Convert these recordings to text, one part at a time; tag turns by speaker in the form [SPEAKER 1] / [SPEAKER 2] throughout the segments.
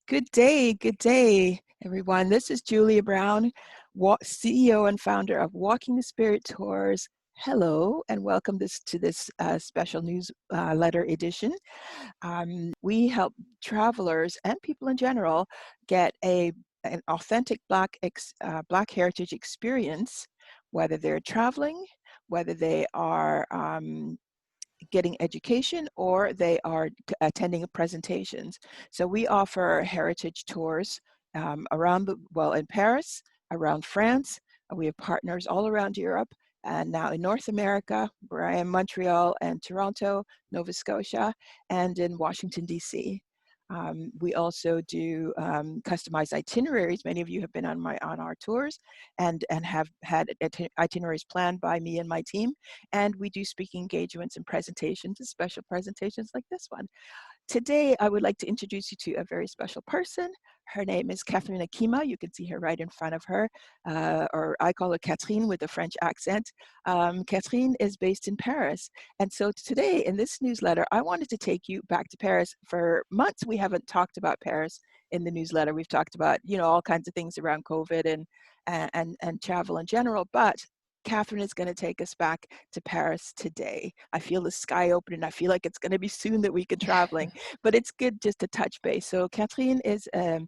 [SPEAKER 1] Good day, everyone. This is Julia Browne, CEO and founder of Walking the Spirit Tours. Hello, and welcome to this special newsletter edition. We help travelers and people in general get an authentic Black heritage experience, whether they're traveling, whether they are getting education, or they are attending presentations. So we offer heritage tours in Paris, around France. We have partners all around Europe, and now in North America, where I am, Montreal and Toronto, Nova Scotia, and in Washington, D.C. We also do customized itineraries. Many of you have been on our tours and have had itineraries planned by me and my team. And we do speaking engagements and presentations, and special presentations like this one. Today, I would like to introduce you to a very special person. Her name is Catherine Ekima. You can see her right in front of her, or I call her Catherine with a French accent. Catherine is based in Paris. And so today in this newsletter, I wanted to take you back to Paris. For months, we haven't talked about Paris in the newsletter. We've talked about, all kinds of things around COVID and travel in general, but Catherine is going to take us back to Paris today. I feel the sky opening. I feel like it's going to be soon that we can traveling, but it's good just to touch base. So Catherine is a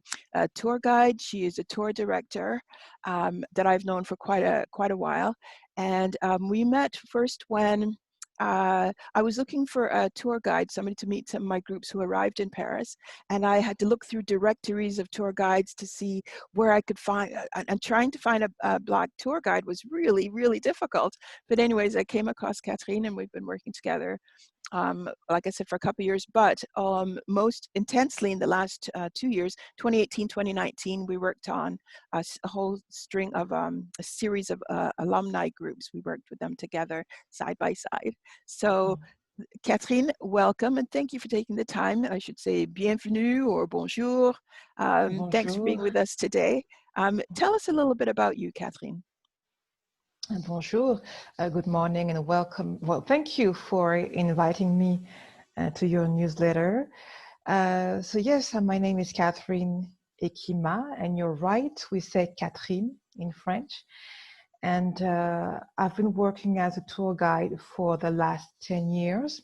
[SPEAKER 1] tour guide. She is a tour director that I've known for quite a while. And we met first when I was looking for a tour guide, somebody to meet some of my groups who arrived in Paris, and I had to look through directories of tour guides to see where I could find, and trying to find a Black tour guide was really, really difficult. But anyways, I came across Catherine, and we've been working together, like I said, for a couple of years, but most intensely in the last 2 years, 2018, 2019, we worked on a whole string of a series of alumni groups. We worked with them together side by side. So Catherine, welcome, and thank you for taking the time. I should say bienvenue or bonjour.
[SPEAKER 2] Bonjour.
[SPEAKER 1] Thanks for being with us today. Tell us a little bit about you, Catherine.
[SPEAKER 2] Bonjour, good morning and welcome. Well, thank you for inviting me to your newsletter. So yes, my name is Catherine Ekima, and you're right, we say Catherine in French. And I've been working as a tour guide for the last 10 years.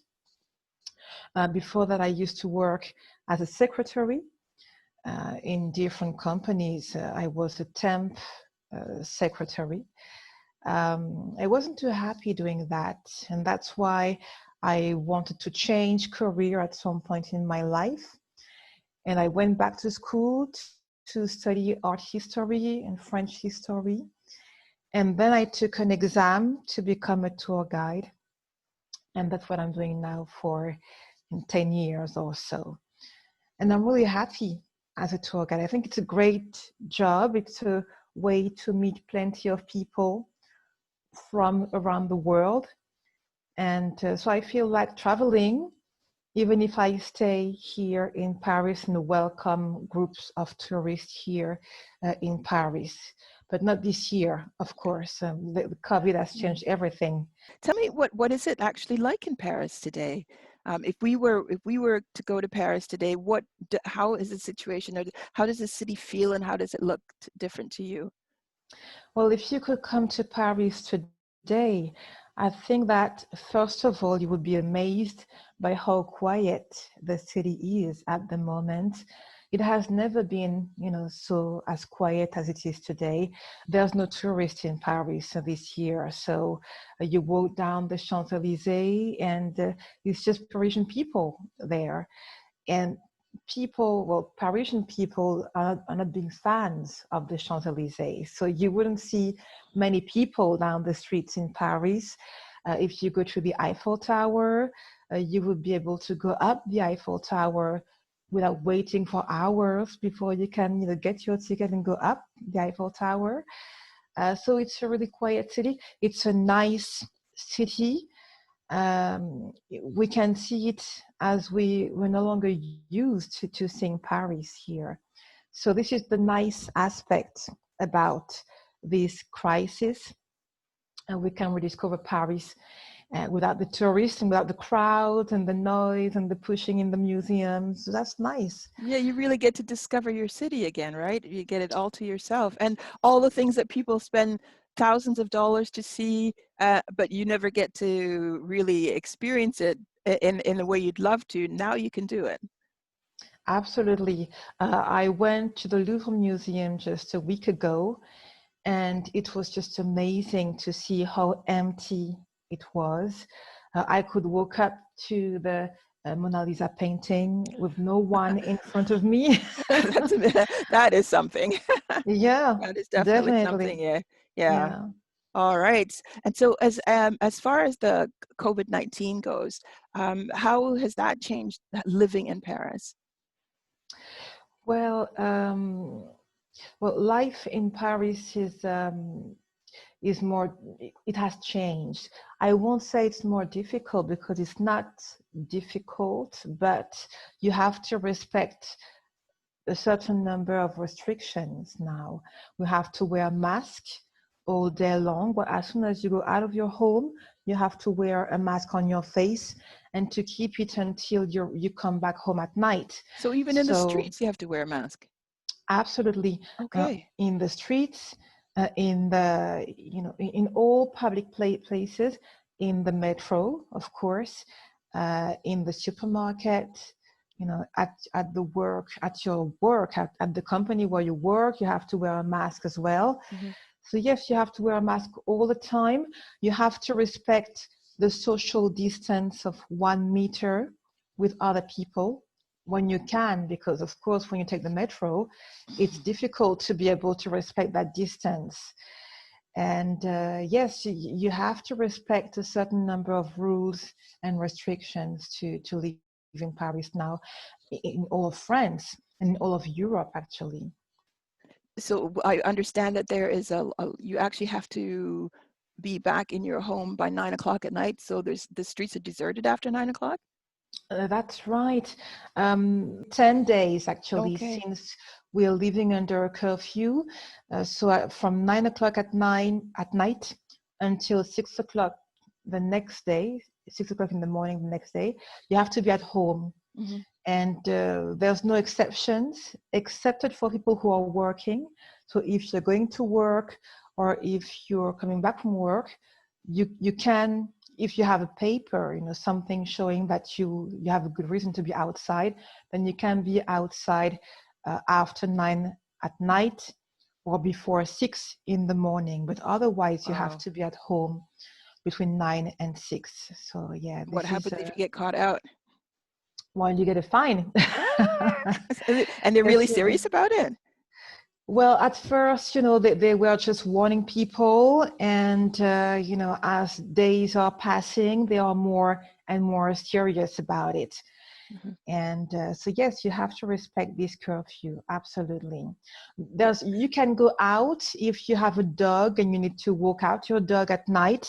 [SPEAKER 2] Before that, I used to work as a secretary in different companies. I was a temp secretary. I wasn't too happy doing that, and that's why I wanted to change career at some point in my life. And I went back to school to study art history and French history. And then I took an exam to become a tour guide. And that's what I'm doing now for 10 years or so. And I'm really happy as a tour guide. I think it's a great job. It's a way to meet plenty of people from around the world. And so I feel like traveling, even if I stay here in Paris and welcome groups of tourists here in Paris, but not this year, of course. The COVID has changed everything.
[SPEAKER 1] Tell me, what is it actually like in Paris today? If we were to go to Paris today, how is the situation? Or how does the city feel, and how does it look different to you?
[SPEAKER 2] Well, if you could come to Paris today, I think that first of all, you would be amazed by how quiet the city is at the moment. It has never been, so as quiet as it is today. There's no tourists in Paris this year. So you walk down the Champs-Élysées and it's just Parisian people there. And Parisian people are not being fans of the Champs-Élysées. So you wouldn't see many people down the streets in Paris. If you go to the Eiffel Tower, you would be able to go up the Eiffel Tower without waiting for hours before you can get your ticket and go up the Eiffel Tower. So it's a really quiet city. It's a nice city. We can see it as we're no longer used to seeing Paris here. So this is the nice aspect about this crisis. And we can rediscover Paris without the tourists and without the crowd and the noise and the pushing in the museums. So that's nice.
[SPEAKER 1] Yeah, you really get to discover your city again, right? You get it all to yourself, and all the things that people spend thousands of dollars to see, but you never get to really experience it in the way you'd love to. Now you can do it.
[SPEAKER 2] Absolutely. I went to the Louvre Museum just a week ago, and it was just amazing to see how empty it was. I could walk up to the Mona Lisa painting with no one in front of me.
[SPEAKER 1] That's that is something.
[SPEAKER 2] Yeah,
[SPEAKER 1] That is definitely something.
[SPEAKER 2] definitely.
[SPEAKER 1] Yeah, yeah.
[SPEAKER 2] Yeah.
[SPEAKER 1] All right. And so, as far as the COVID-19 goes, how has that changed living in Paris?
[SPEAKER 2] Well, life in Paris is more, it has changed. I won't say it's more difficult because it's not difficult, but you have to respect a certain number of restrictions now. We have to wear a mask all day long, but as soon as you go out of your home, you have to wear a mask on your face and to keep it until you come back home at night.
[SPEAKER 1] So even in the
[SPEAKER 2] So
[SPEAKER 1] streets, you have to wear a mask.
[SPEAKER 2] absolutely,
[SPEAKER 1] Okay.
[SPEAKER 2] in the streets, in the in all public places, in the metro, of course, in the supermarket, at the work, at your work, at the company where you work, you have to wear a mask as well.
[SPEAKER 1] Hmm.
[SPEAKER 2] So yes, you have to wear a mask all the time. You have to respect the social distance of 1 meter with other people when you can, because of course, when you take the metro, it's difficult to be able to respect that distance. And yes, you have to respect a certain number of rules and restrictions to live in Paris now, in all of France and in all of Europe, actually.
[SPEAKER 1] So I understand that there is you actually have to be back in your home by 9 o'clock at night. So the streets are deserted after 9 o'clock.
[SPEAKER 2] That's right. 10 days actually
[SPEAKER 1] Okay.
[SPEAKER 2] since we're living under a curfew. From 9 o'clock at night until 6 o'clock the next day, 6 o'clock in the morning the next day, you have to be at home.
[SPEAKER 1] Hmm.
[SPEAKER 2] And there's no exceptions except for people who are working. So if you're going to work or if you're coming back from work, you can, if you have a paper, something showing that you have a good reason to be outside, then you can be outside after 9 at night or before 6 in the morning. But otherwise, you have
[SPEAKER 1] Wow.
[SPEAKER 2] to be at home between 9 and 6. So yeah,
[SPEAKER 1] What
[SPEAKER 2] this is
[SPEAKER 1] happens if you get caught out?
[SPEAKER 2] while you get a fine.
[SPEAKER 1] And they're really
[SPEAKER 2] Yes, yeah.
[SPEAKER 1] serious about it.
[SPEAKER 2] Well, at first, they were just warning people, and as days are passing, they are more and more serious about it.
[SPEAKER 1] Mhm.
[SPEAKER 2] And so, yes, you have to respect this curfew. Absolutely. You can go out if you have a dog and you need to walk out your dog at night.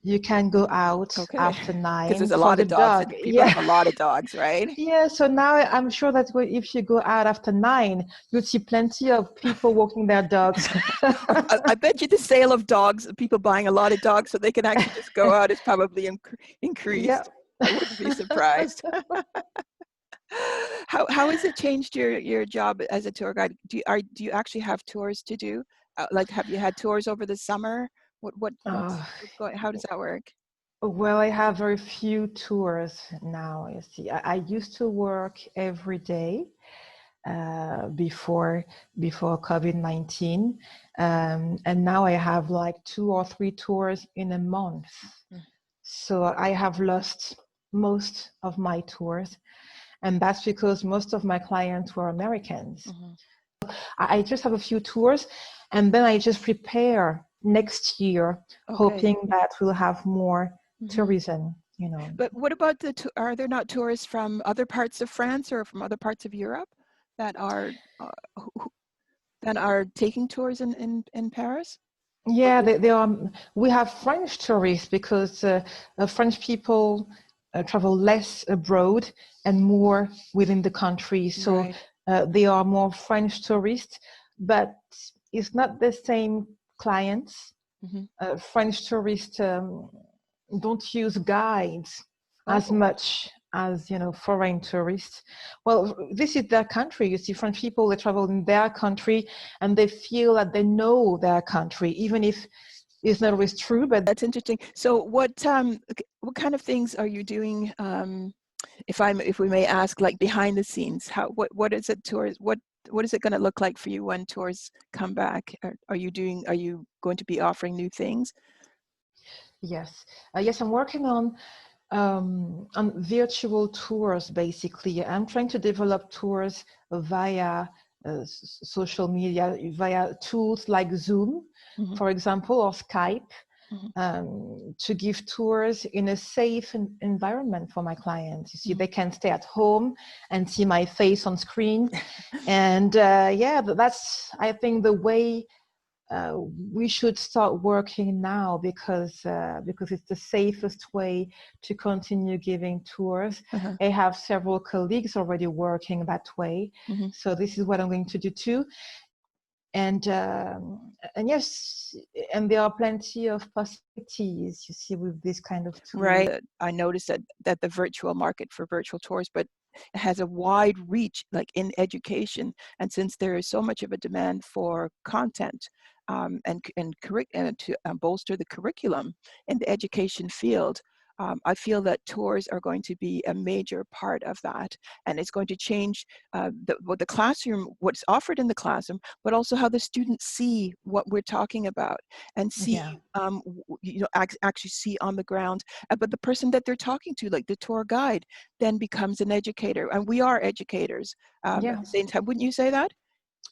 [SPEAKER 2] You can go out
[SPEAKER 1] Okay.
[SPEAKER 2] after
[SPEAKER 1] Because
[SPEAKER 2] 9
[SPEAKER 1] there's a
[SPEAKER 2] for
[SPEAKER 1] lot
[SPEAKER 2] the
[SPEAKER 1] of dogs.
[SPEAKER 2] dog.
[SPEAKER 1] People
[SPEAKER 2] Yeah.
[SPEAKER 1] have a lot of dogs, right?
[SPEAKER 2] Yeah, so now I'm sure that if you go out after 9, you'll see plenty of people walking their dogs.
[SPEAKER 1] I bet you the sale of dogs, people buying a lot of dogs so they can actually just go out, is probably
[SPEAKER 2] Yeah.
[SPEAKER 1] increased. I wouldn't be surprised. How has it changed your job as a tour guide? Do you actually have tours to do? Like, have you had tours over the summer?
[SPEAKER 2] Uh,
[SPEAKER 1] What's going? How does that work?
[SPEAKER 2] well, I have very few tours now. You see, I used to work every day before COVID-19, and now I have like 2 or 3 tours in a month.
[SPEAKER 1] Mm.
[SPEAKER 2] So I have lost most of my tours, and that's because most of my clients were Americans.
[SPEAKER 1] Hmm.
[SPEAKER 2] I just have a few tours, and then I just prepare next year,
[SPEAKER 1] Okay.
[SPEAKER 2] hoping that we'll have more
[SPEAKER 1] Hmm.
[SPEAKER 2] tourism.
[SPEAKER 1] But what about are there not tourists from other parts of France or from other parts of Europe that are uh, who, that are taking tours in Paris or
[SPEAKER 2] Yeah,
[SPEAKER 1] visiting?
[SPEAKER 2] they are. We have French tourists because French people travel less abroad and more within the country. So
[SPEAKER 1] Right.
[SPEAKER 2] they are more French tourists, but it's not the same clients.
[SPEAKER 1] Hmm.
[SPEAKER 2] French tourists don't use guides as
[SPEAKER 1] Oh,
[SPEAKER 2] much as, you know, foreign tourists. Well, this is their country. You see, French people, they travel in their country and they feel that they know their country, even if it's not always true. But
[SPEAKER 1] that's interesting. So what kind of things are you doing? If we may ask, like behind the scenes, what is it tours? What is it going to look like for you when tours come back? Are you going to be offering new things?
[SPEAKER 2] yes, yes, I'm working on virtual tours. Basically, I'm trying to develop tours via social media, via tools like Zoom,
[SPEAKER 1] Hmm.
[SPEAKER 2] for example, or Skype,
[SPEAKER 1] Hmm.
[SPEAKER 2] to give tours in a safe environment for my clients. You see,
[SPEAKER 1] Hmm.
[SPEAKER 2] they can stay at home and see my face on screen. And yeah, that's, I think, the way we should start working now, because it's the safest way to continue giving tours.
[SPEAKER 1] Uh-huh.
[SPEAKER 2] I have several colleagues already working that way,
[SPEAKER 1] Hmm.
[SPEAKER 2] so this is what I'm going to do too. And yes, and there are plenty of possibilities, you see, with this kind of tool.
[SPEAKER 1] Right. I noticed that the virtual market for virtual tours, but it has a wide reach, like in education. And since there is so much of a demand for content, and to bolster the curriculum in the education field, I feel that tours are going to be a major part of that, and it's going to change the classroom, what's offered in the classroom, but also how the students see what we're talking about and see,
[SPEAKER 2] Yeah,
[SPEAKER 1] actually see on the ground. But the person that they're talking to, like the tour guide, then becomes an educator, and we are educators at
[SPEAKER 2] yeah,
[SPEAKER 1] the same time. Wouldn't you say that?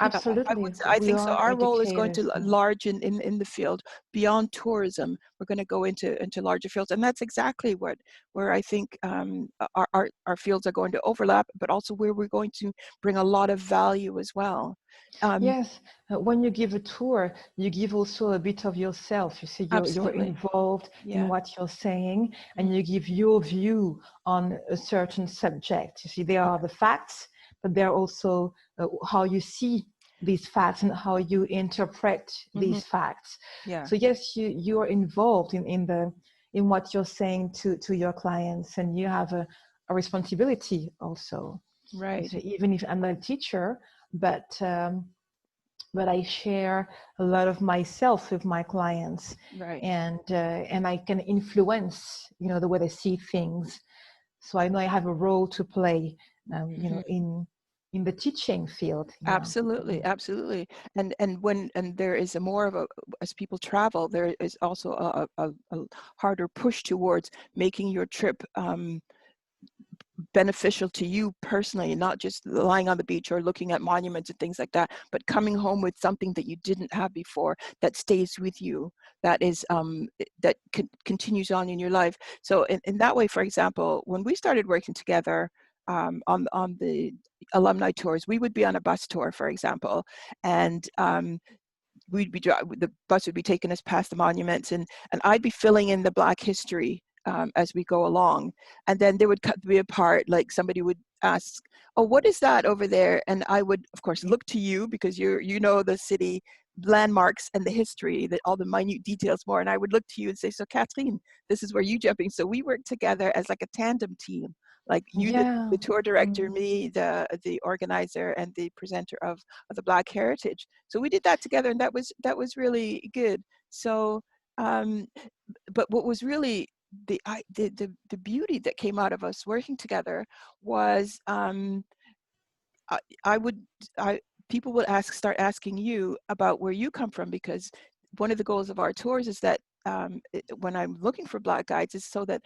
[SPEAKER 1] Yeah,
[SPEAKER 2] absolutely.
[SPEAKER 1] I
[SPEAKER 2] We
[SPEAKER 1] think so.
[SPEAKER 2] are
[SPEAKER 1] Our role is going
[SPEAKER 2] educators.
[SPEAKER 1] to large in the field beyond tourism. We're going to go into larger fields, and that's exactly where I think our fields are going to overlap, but also where we're going to bring a lot of value as well. Um,
[SPEAKER 2] Yes, when you give a tour, you give also a bit of yourself. You see, you're
[SPEAKER 1] Absolutely.
[SPEAKER 2] involved in
[SPEAKER 1] Yeah.
[SPEAKER 2] what you're saying,
[SPEAKER 1] Mm.
[SPEAKER 2] and you give your view on a certain subject. You see, there
[SPEAKER 1] Yeah.
[SPEAKER 2] are the facts, but there are also how you see these facts and how you interpret
[SPEAKER 1] Hmm.
[SPEAKER 2] these facts.
[SPEAKER 1] Yeah.
[SPEAKER 2] So yes, you are involved in what you're saying to your clients, and you have a responsibility also. And
[SPEAKER 1] Right.
[SPEAKER 2] so even if I'm not a teacher, but but I share a lot of myself with my clients,
[SPEAKER 1] Right.
[SPEAKER 2] and I can influence, you know, the way they see things. So I know I have a role to play, you know,
[SPEAKER 1] Mhm.
[SPEAKER 2] in the teaching field. Yeah.
[SPEAKER 1] Absolutely, absolutely. And there is a more of a, as people travel, there is also a harder push towards making your trip beneficial to you personally, not just lying on the beach or looking at monuments and things like that, but coming home with something that you didn't have before that stays with you, that is that continues on in your life. So in that way, for example, when we started working together on the alumni tours, we would be on a bus tour, for example, and the bus would be taking us past the monuments, and I'd be filling in the Black history as we go along, and then there would be a part like somebody would ask, "Oh, what is that over there?" And I would, of course, look to you because you know the city landmarks and the history, that all the minute details more, and I would look to you and say, "So, Catherine, this is where you jumping." So we work together as like a tandem team, like you,
[SPEAKER 2] Yeah.
[SPEAKER 1] the tour director,
[SPEAKER 2] Mm.
[SPEAKER 1] me, the organizer, and the presenter of the Black heritage. So we did that together, and that was really good. So, um, but what was really the beauty that came out of us working together was I, I would I people would start asking you about where you come from, because one of the goals of our tours is that when I'm looking for Black guides is so that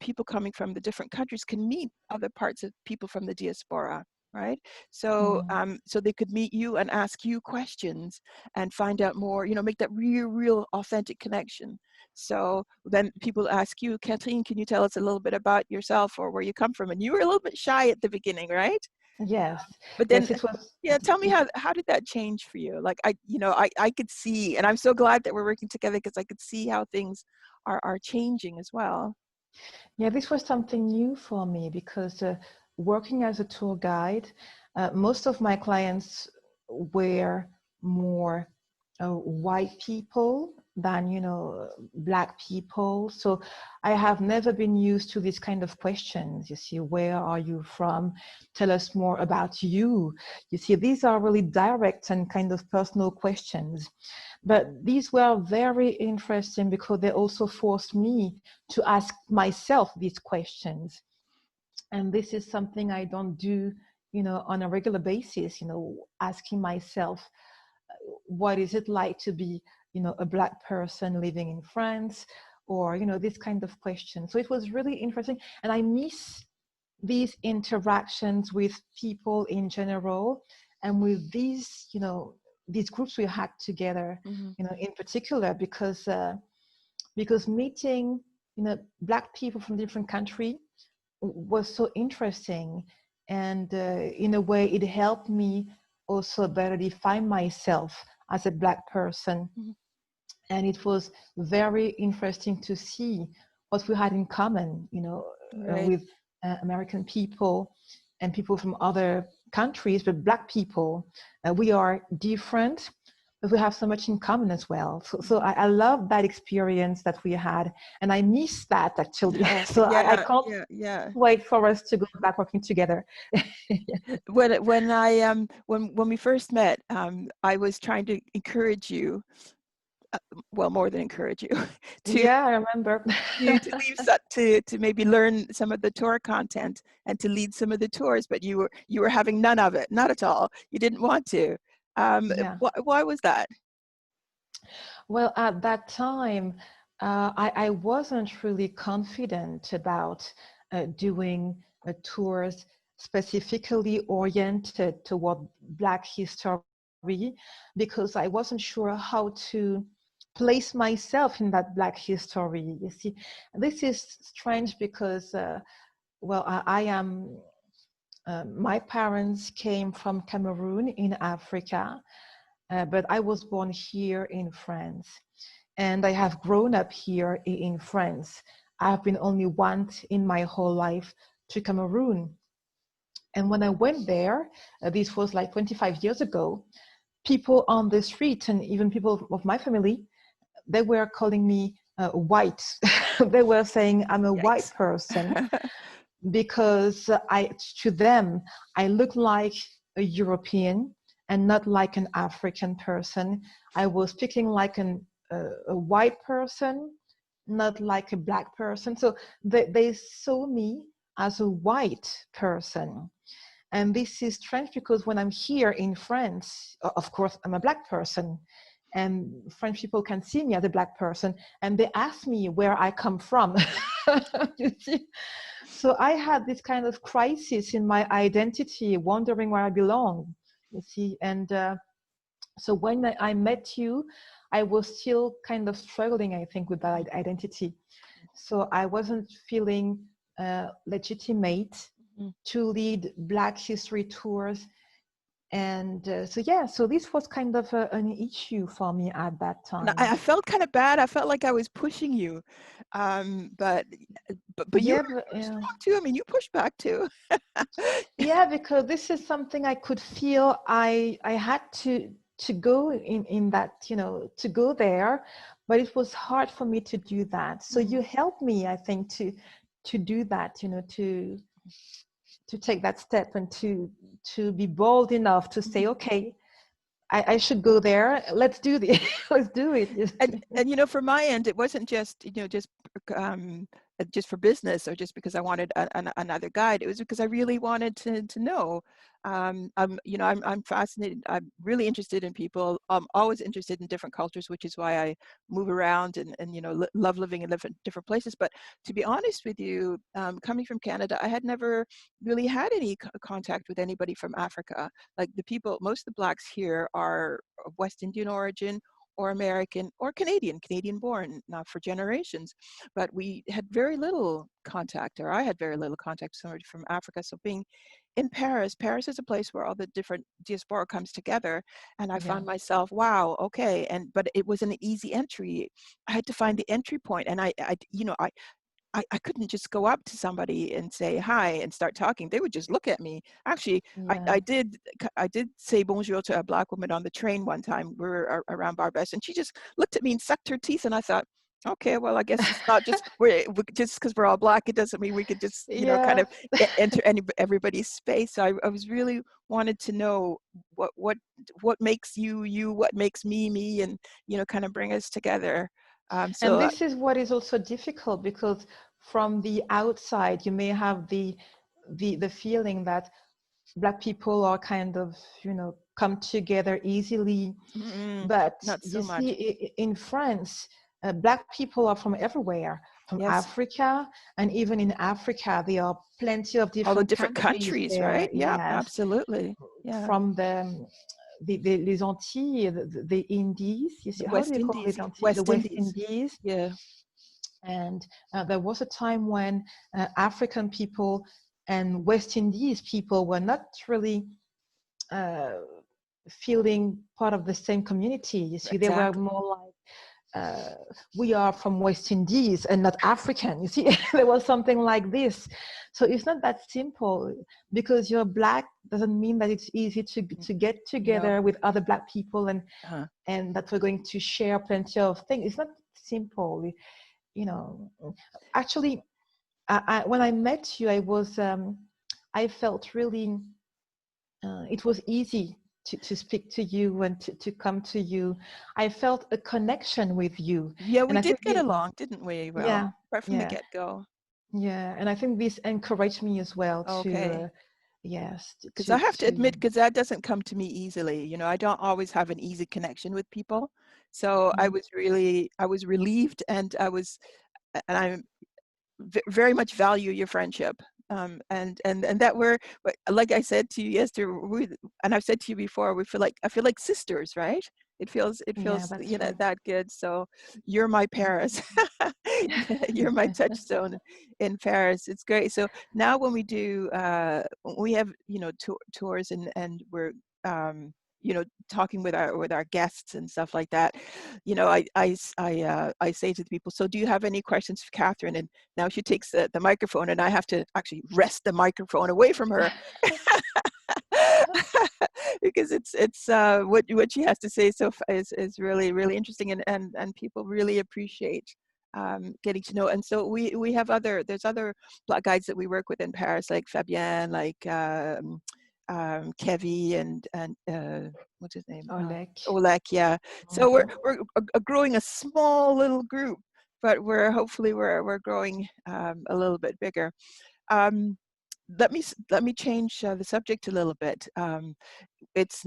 [SPEAKER 1] people coming from the different countries can meet other parts of people from the diaspora, right? So
[SPEAKER 2] Mm.
[SPEAKER 1] so they could meet you and ask you questions and find out more, make that real authentic connection. So then people ask you, Catherine, can you tell us a little bit about yourself or where you come from? And you were a little bit shy at the beginning, right?
[SPEAKER 2] Yes.
[SPEAKER 1] But then,
[SPEAKER 2] Yes, it was.
[SPEAKER 1] yeah, tell me
[SPEAKER 2] It,
[SPEAKER 1] how did that change for you? Like I could see, and I'm so glad that we're working together because I could see how things are changing as well.
[SPEAKER 2] yeah, this was something new for me because working as a tour guide, most of my clients were more white people, than, Black people. So I have never been used to this kind of questions. You see, where are you from? Tell us more about you. You see, these are really direct and kind of personal questions. But these were very interesting because they also forced me to ask myself these questions. And this is something I don't do, on a regular basis, asking myself, what is it like to be, a Black person living in France, or, this kind of question. So it was really interesting. And I miss these interactions with people in general, and with these groups we had together,
[SPEAKER 1] Mm-hmm.
[SPEAKER 2] in particular, because meeting, Black people from different countries was so interesting. And in a way, it helped me also better define myself as a Black person.
[SPEAKER 1] Mm-hmm.
[SPEAKER 2] And it was very interesting to see what we had in common,
[SPEAKER 1] Right.
[SPEAKER 2] with American people and people from other countries, but Black people. We are different, but we have so much in common as well. So I love that experience that we had, and I miss that actually. So I
[SPEAKER 1] Yeah,
[SPEAKER 2] can't
[SPEAKER 1] yeah, yeah.
[SPEAKER 2] wait for us to go back working together.
[SPEAKER 1] When we first met, I was trying to encourage you, well, more than encourage you, to
[SPEAKER 2] Yeah, I remember.
[SPEAKER 1] to maybe learn some of the tour content and to lead some of the tours, but you were having none of it, not at all. You didn't want to.
[SPEAKER 2] Yeah.
[SPEAKER 1] Why was that?
[SPEAKER 2] Well, at that time, I wasn't really confident about doing tours specifically oriented toward Black history, because I wasn't sure how to place myself in that Black history. You see, this is strange because, well, I am, my parents came from Cameroon in Africa, but I was born here in France, and I have grown up here in France. I've been only once in my whole life to Cameroon. And when I went there, this was like 25 years ago, people on the street and even people of my family, they were calling me white. They were saying I'm a white
[SPEAKER 1] Yikes.
[SPEAKER 2] person because to them, I look like a European and not like an African person. I was speaking like a white person, not like a Black person. So they saw me as a white person. And this is strange because when I'm here in France, of course, I'm a Black person. And French people can see me as a Black person, and they ask me where I come from. You see? So I had this kind of crisis in my identity, wondering where I belong. You see, and so when I met you, I was still kind of struggling, I think, with that identity. So I wasn't feeling legitimate
[SPEAKER 1] Mhm.
[SPEAKER 2] to lead Black history tours. And so this was kind of an issue for me at that
[SPEAKER 1] And
[SPEAKER 2] time.
[SPEAKER 1] I felt kind of bad. I felt like I was pushing you, um, but but you
[SPEAKER 2] Yeah,
[SPEAKER 1] were strong too. I mean, you pushed back too.
[SPEAKER 2] yeah, because this is something I could feel I had to go in that, to go there, but it was hard for me to do that. So
[SPEAKER 1] Mhm.
[SPEAKER 2] you helped me, I think, to do that, to take that step and to be bold enough to say, okay, I should go there. Let's do this. Let's do it.
[SPEAKER 1] And from my end, it wasn't just um, just for business or just because I wanted another guide. It was because I really wanted to know. I'm fascinated. I'm really interested in people. I'm always interested in different cultures, which is why I move around and love living in different places. But to be honest with you, coming from Canada, I had never really had any contact with anybody from Africa. Like most of the Blacks here are of West Indian origin or American or Canadian born, not for generations. But we had very little contact, or I had very little contact with somebody from Africa. So being in Paris is a place where all the different diaspora comes together. And I
[SPEAKER 2] Yeah.
[SPEAKER 1] found myself, wow, okay. But it was an easy entry. I had to find the entry point. And I I couldn't just go up to somebody and say hi and start talking. They would just look at me. Actually,
[SPEAKER 2] Yeah.
[SPEAKER 1] I did say bonjour to a Black woman on the train one time. We were around Barbès, and she just looked at me and sucked her teeth. And I thought, okay, well, I guess it's not just just because we're all Black, it doesn't mean we could just, you know, kind
[SPEAKER 2] Yeah.
[SPEAKER 1] of enter everybody's space. So I was really wanted to know what makes you, what makes me, and, you know, kind of bring us together.
[SPEAKER 2] And
[SPEAKER 1] So
[SPEAKER 2] this is what is also difficult, because from the outside, you may have the feeling that Black people are kind of, come together easily. But
[SPEAKER 1] not
[SPEAKER 2] you
[SPEAKER 1] so
[SPEAKER 2] see,
[SPEAKER 1] much.
[SPEAKER 2] in France, Black people are from everywhere, from
[SPEAKER 1] Yes.
[SPEAKER 2] Africa, and even in Africa, there are plenty of
[SPEAKER 1] All the
[SPEAKER 2] different
[SPEAKER 1] different
[SPEAKER 2] countries
[SPEAKER 1] countries, right?
[SPEAKER 2] there.
[SPEAKER 1] Yeah,
[SPEAKER 2] Yes,
[SPEAKER 1] absolutely. Yeah.
[SPEAKER 2] from the les Antilles, the Indies. You see,
[SPEAKER 1] The
[SPEAKER 2] how do
[SPEAKER 1] West
[SPEAKER 2] you call
[SPEAKER 1] Indies.
[SPEAKER 2] les Antilles? The
[SPEAKER 1] West
[SPEAKER 2] West
[SPEAKER 1] Indies.
[SPEAKER 2] Indies.
[SPEAKER 1] Yeah.
[SPEAKER 2] And there was a time when African people and West Indies people were not really uh, feeling part of the same community. You see, they were
[SPEAKER 1] Exactly.
[SPEAKER 2] more like, we are from West Indies and not African. You see, there was something like this. So it's not that simple. Because you're Black doesn't mean that it's easy to get
[SPEAKER 1] No.
[SPEAKER 2] together with other Black people
[SPEAKER 1] Uh-huh.
[SPEAKER 2] and that we're going to share plenty of things. It's not simple. Actually, when I met you, I felt really, it was easy to speak to you and to come to you. I felt a connection with you.
[SPEAKER 1] Yeah,
[SPEAKER 2] And
[SPEAKER 1] we
[SPEAKER 2] I
[SPEAKER 1] did
[SPEAKER 2] think
[SPEAKER 1] get along, didn't we?
[SPEAKER 2] yeah,
[SPEAKER 1] Well, right from the
[SPEAKER 2] yeah,
[SPEAKER 1] get-go.
[SPEAKER 2] yeah. And I think this encouraged me as well to,
[SPEAKER 1] Okay.
[SPEAKER 2] yes,
[SPEAKER 1] Because I have to
[SPEAKER 2] to,
[SPEAKER 1] admit, because that doesn't come to me easily. You know, I don't always have an easy connection with people. So I was relieved, and and I very much value your friendship. And that we're, like I said to you yesterday, and I've said to you before, I feel like sisters, right? It
[SPEAKER 2] yeah,
[SPEAKER 1] feels,
[SPEAKER 2] that's
[SPEAKER 1] you know,
[SPEAKER 2] true.
[SPEAKER 1] that good. So you're my Paris. You're my touchstone in Paris. It's great. So now when we do, we have, you know, tours, and we're, you know, talking with our guests and stuff like that. You know, I say to the people, so do you have any questions for Catherine? And now she takes the microphone, and I have to actually wrest the microphone away from her because it's what she has to say is really, really interesting, and people really appreciate getting to know. And so we have there's other Black guides that we work with in Paris, like Fabien, like Kevy, and what's his name?
[SPEAKER 2] Oleg.
[SPEAKER 1] Oleg, yeah. So we're growing a small little group, but we're growing a little bit bigger. Um, let me change the subject a little bit. It's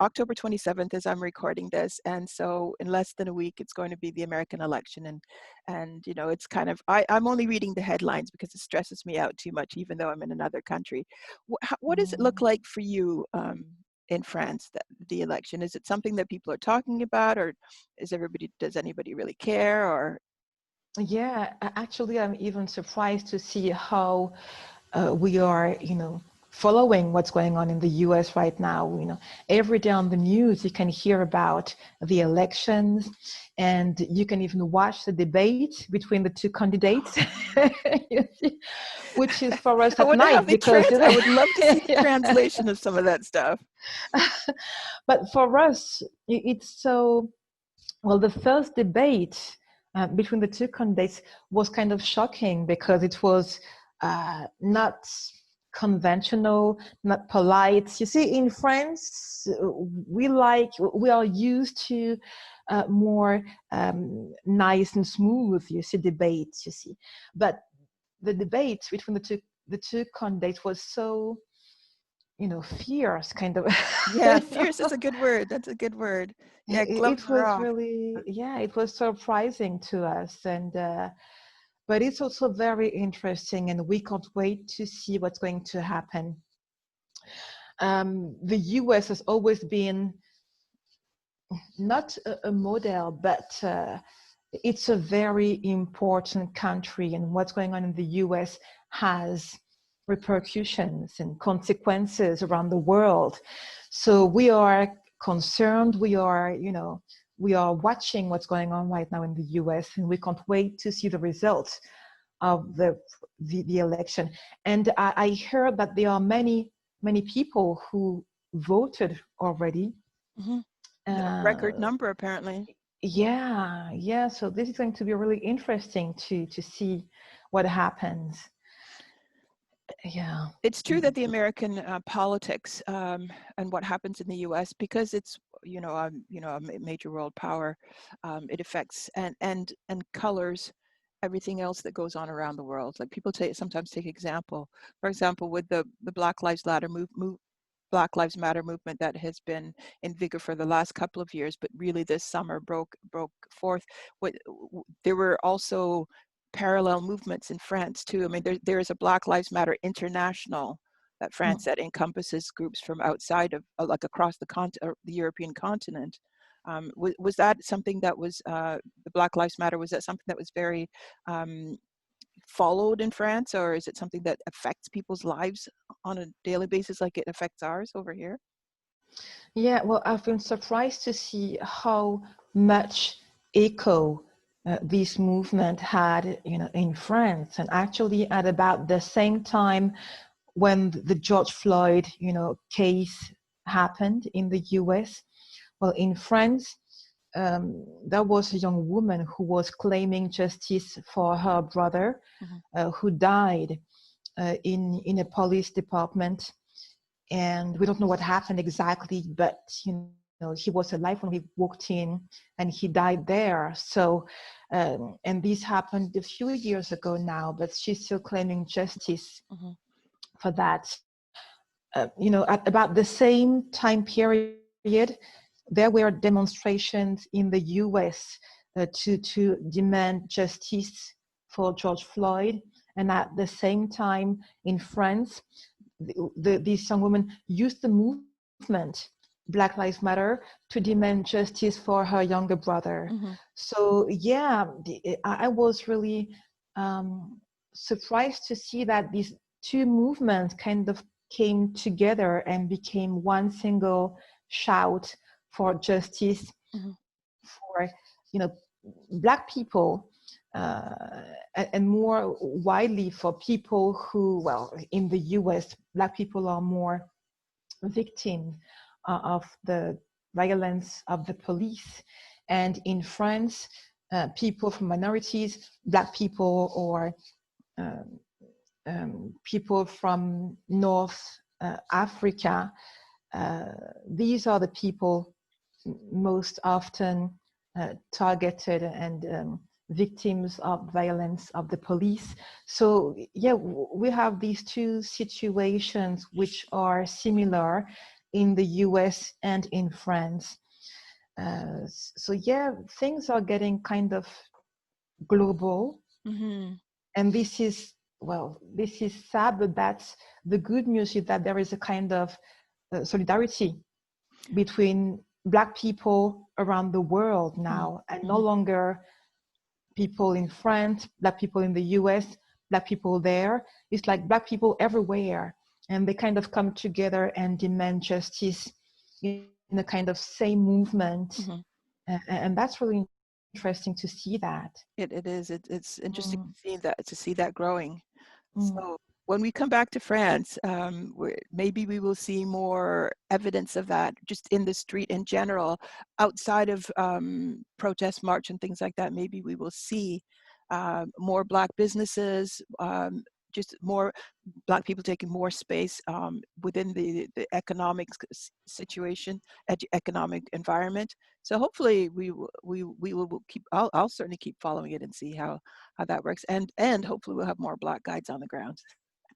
[SPEAKER 1] October 27th as I'm recording this, and so in less than a week it's going to be the American election, and you know, it's kind of, I'm only reading the headlines because it stresses me out too much, even though I'm in another country. What does it look like for you in France, the election? Is it something that people are talking about, or does anybody really care? Or
[SPEAKER 2] Yeah, actually, I'm even surprised to see how we are, following what's going on in the US right now. Every day on the news, you can hear about the elections, and you can even watch the debate between the two candidates, you see, which is for us
[SPEAKER 1] I
[SPEAKER 2] at
[SPEAKER 1] wonder how
[SPEAKER 2] night
[SPEAKER 1] they
[SPEAKER 2] because,
[SPEAKER 1] I would love to see the
[SPEAKER 2] yeah.
[SPEAKER 1] translation of some of that stuff.
[SPEAKER 2] But for us, it's so, well, the first debate between the two candidates was kind of shocking because it was not conventional, not polite. You see, in France, we are used to more nice and smooth, you see, debates, you see. But the debate between the two candidates was so, fierce, kind of.
[SPEAKER 1] Yeah, fierce is a good word. That's a good word. Yeah, gloves
[SPEAKER 2] It
[SPEAKER 1] are
[SPEAKER 2] was
[SPEAKER 1] off.
[SPEAKER 2] really, yeah, it was surprising to us. And but it's also very interesting, and we can't wait to see what's going to happen. The US has always been not a model, but it's a very important country, and what's going on in the US has repercussions and consequences around the world. So we are concerned, we are watching what's going on right now in the US, and we can't wait to see the results of the election. And I heard that there are many people who voted already.
[SPEAKER 1] Mm-hmm. Record
[SPEAKER 2] Uh,
[SPEAKER 1] number, apparently.
[SPEAKER 2] yeah. So this is going to be really interesting to see what happens. Yeah.
[SPEAKER 1] It's true that the American politics and what happens in the U.S., because it's a major world power, it affects and colors everything else that goes on around the world. Like people sometimes take for example, with the Black Lives Matter movement that has been in vigor for the last couple of years, but really this summer broke forth. There were also parallel movements in France too. I mean, there is a Black Lives Matter International that France that encompasses groups from outside of like across the European continent. Was that something that was the Black Lives Matter? Was that something that was very followed in France, or is it something that affects people's lives on a daily basis like it affects ours over here?
[SPEAKER 2] Yeah, well, I've been surprised to see how much echo this movement had, in France. And actually, at about the same time when the George Floyd, case happened in the U.S., well, in France, there was a young woman who was claiming justice for her brother, who died in a police department. And we don't know what happened exactly, but he was alive when we walked in, and he died there. So, and this happened a few years ago now, but she's still claiming justice for that. At about the same time period, there were demonstrations in the U.S. To demand justice for George Floyd, and at the same time in France, this young woman used the movement Black Lives Matter to demand justice for her younger brother. So yeah, I was really surprised to see that these two movements kind of came together and became one single shout for justice for Black people, and more widely for people who, well, in the US, Black people are more victims of the violence of the police. And in France, people from minorities, Black people, or people from North Africa, these are the people most often targeted and victims of violence of the police. So yeah, we have these two situations which are similar in the US and in France. So yeah, things are getting kind of global. And this is sad, but that's the good news, is that there is a kind of solidarity between Black people around the world now, and no longer people in France, Black people in the US, Black people there. It's like Black people everywhere, and they kind of come together and demand justice in a kind of same movement. And that's really interesting to see that.
[SPEAKER 1] It is. It's interesting to see that growing. So when we come back to France, maybe we will see more evidence of that just in the street in general, outside of protest march and things like that. Maybe we will see more Black businesses, just more Black people taking more space within the economic situation, economic environment. So hopefully we will keep. I'll certainly keep following it and see how that works, and hopefully we'll have more Black guides on the ground.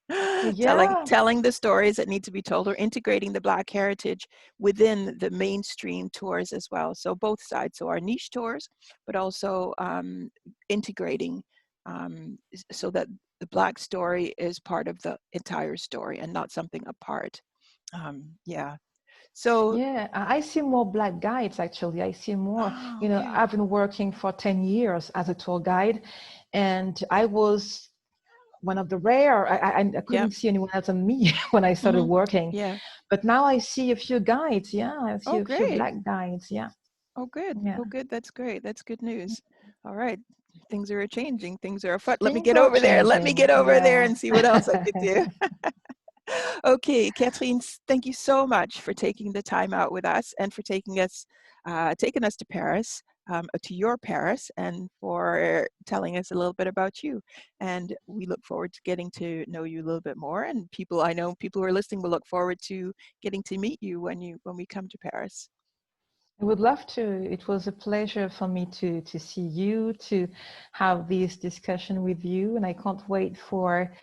[SPEAKER 2] Yeah.
[SPEAKER 1] telling the stories that need to be told, or integrating the Black heritage within the mainstream tours as well. So both sides, so our niche tours, but also integrating so that the Black story is part of the entire story and not something apart. Yeah. So
[SPEAKER 2] Yeah, I see more Black guides actually. I see more,
[SPEAKER 1] okay.
[SPEAKER 2] I've been working for 10 years as a tour guide, and I was one of the rare, I
[SPEAKER 1] Yeah.
[SPEAKER 2] couldn't see anyone else than me when I started working.
[SPEAKER 1] Yeah.
[SPEAKER 2] But now I see a few guides. Yeah, I see
[SPEAKER 1] Oh,
[SPEAKER 2] a few
[SPEAKER 1] great.
[SPEAKER 2] Black guides. Yeah.
[SPEAKER 1] Oh, good.
[SPEAKER 2] Yeah.
[SPEAKER 1] Oh, good. That's great. That's good news. All right. things are changing, things are afoot. Let me
[SPEAKER 2] Things
[SPEAKER 1] get
[SPEAKER 2] are
[SPEAKER 1] over there. Let me
[SPEAKER 2] changing.
[SPEAKER 1] get over there
[SPEAKER 2] Yeah.
[SPEAKER 1] and see what else I could do. Okay, Catherine, thank you so much for taking the time out with us and for taking us to Paris, to your Paris, and for telling us a little bit about you. And we look forward to getting to know you a little bit more. And I know people who are listening will look forward to getting to meet you when we come to Paris.
[SPEAKER 2] I would love to. It was a pleasure for me to see you, to have this discussion with you, and I can't wait for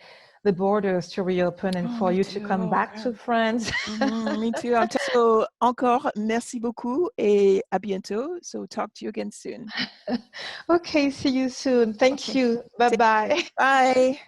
[SPEAKER 2] the borders to reopen and
[SPEAKER 1] Oh,
[SPEAKER 2] for
[SPEAKER 1] me
[SPEAKER 2] you to come
[SPEAKER 1] too.
[SPEAKER 2] back to France.
[SPEAKER 1] Me too. So, encore merci beaucoup et à bientôt. So, talk to you again soon.
[SPEAKER 2] Okay, see you soon. Thank
[SPEAKER 1] Okay.
[SPEAKER 2] you. Bye bye.
[SPEAKER 1] Bye.